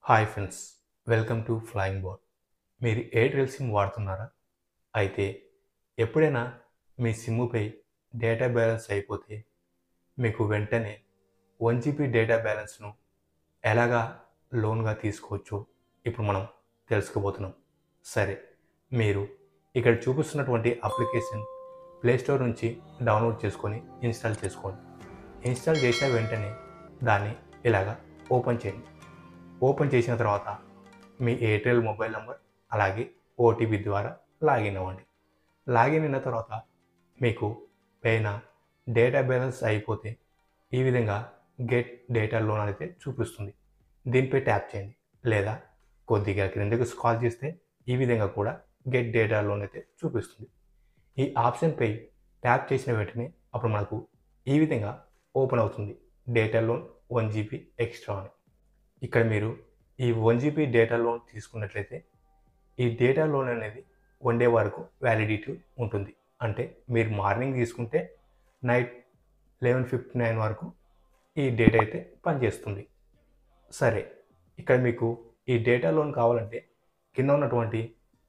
Hi friends, welcome to flying board. మీరు Airtel SIM వాడుతున్నారా? అయితే ఎప్పుడైనా మీ సిమ్ముపై డేటా బ్యాలెన్స్ అయిపోతే మీకు వెంటనే 1 GB డేటా బ్యాలెన్స్ను ఎలాగా లోన్గా తీసుకోవచ్చో ఇప్పుడు మనం తెలుసుకోబోతున్నాం. సరే, మీరు ఇక్కడ చూపిస్తున్నటువంటి అప్లికేషన్ ప్లేస్టోర్ నుంచి డౌన్లోడ్ చేసుకొని ఇన్స్టాల్ చేసుకోండి. ఇన్స్టాల్ చేసిన వెంటనే దాన్ని ఇలాగా ఓపెన్ చేయండి. ఓపెన్ చేసిన తర్వాత మీ ఎయిర్టెల్ మొబైల్ నెంబర్ అలాగే ఓటీపీ ద్వారా లాగిన్ అవ్వండి. లాగిన్ అయిన తర్వాత మీకు పైన డేటా బ్యాలెన్స్ అయిపోతే ఈ విధంగా గెట్ డేటా లోన్ అయితే చూపిస్తుంది. దీనిపై ట్యాప్ చేయండి, లేదా కొద్దిగా క్రిందకు స్క్రాల్ చేస్తే ఈ విధంగా కూడా గెట్ డేటా లోన్ అయితే చూపిస్తుంది. ఈ ఆప్షన్పై ట్యాప్ చేసిన వెంటనే అప్పుడు మనకు ఈ విధంగా ఓపెన్ అవుతుంది, డేటా లోన్ 1 GB ఎక్స్ట్రా అని. ఇక్కడ మీరు ఈ 1 GB డేటా లోన్ తీసుకున్నట్లయితే ఈ డేటా లోన్ అనేది 1 డే వరకు వ్యాలిడిటీ ఉంటుంది. అంటే మీరు మార్నింగ్ తీసుకుంటే నైట్ 11:59 వరకు ఈ డేటా అయితే పనిచేస్తుంది. సరే, ఇక్కడ మీకు ఈ డేటా లోన్ కావాలంటే కింద ఉన్నటువంటి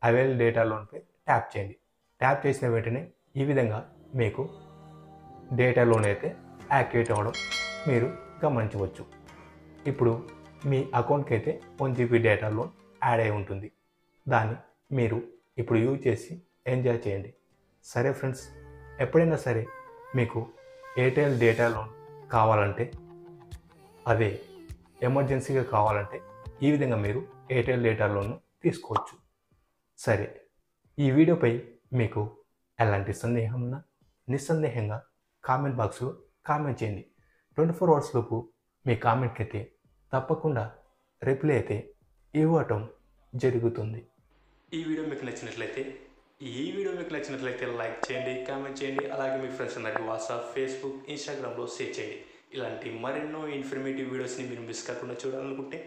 అవైల్ డేటా లోన్పై ట్యాప్ చేయండి. ట్యాప్ చేసిన వెంటనే ఈ విధంగా మీకు డేటా లోన్ అయితే యాక్టివేట్ అవ్వడం మీరు గమనించవచ్చు. ఇప్పుడు మీ అకౌంట్కి అయితే 1 GB డేటా లోన్ యాడ్ అయి ఉంటుంది. దాన్ని మీరు ఇప్పుడు యూజ్ చేసి ఎంజాయ్ చేయండి. సరే ఫ్రెండ్స్, ఎప్పుడైనా సరే మీకు ఎయిర్టెల్ డేటా లోన్ కావాలంటే, అదే ఎమర్జెన్సీగా కావాలంటే ఈ విధంగా మీరు ఎయిర్టెల్ డేటా లోన్ను తీసుకోవచ్చు. సరే, ఈ వీడియోపై మీకు ఎలాంటి సందేహం ఉన్నా నిస్సందేహంగా కామెంట్ బాక్స్లో కామెంట్ చేయండి. 24 hours లోపు మీ కామెంట్కి అయితే తప్పకుండా రిప్లై అయితే ఇవ్వటం జరుగుతుంది. ఈ వీడియో మీకు నచ్చినట్లయితే లైక్ చేయండి, కామెంట్ చేయండి, అలాగే మీ ఫ్రెండ్స్ అందరికీ వాట్సాప్, ఫేస్బుక్, ఇన్స్టాగ్రామ్లో షేర్ చేయండి. ఇలాంటి మరెన్నో ఇన్ఫర్మేటివ్ వీడియోస్ని మీరు మిస్ కాకుండా చూడాలనుకుంటే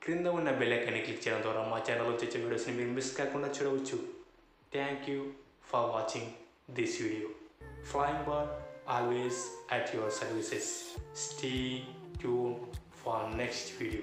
క్రింద ఉన్న బెల్ ఐకాన్ని క్లిక్ చేయడం ద్వారా మా ఛానల్లో వచ్చే వీడియోస్ని మీరు మిస్ కాకుండా చూడవచ్చు. Thank you for watching this video. Flying Bird always at your services. Stay tuned for next video.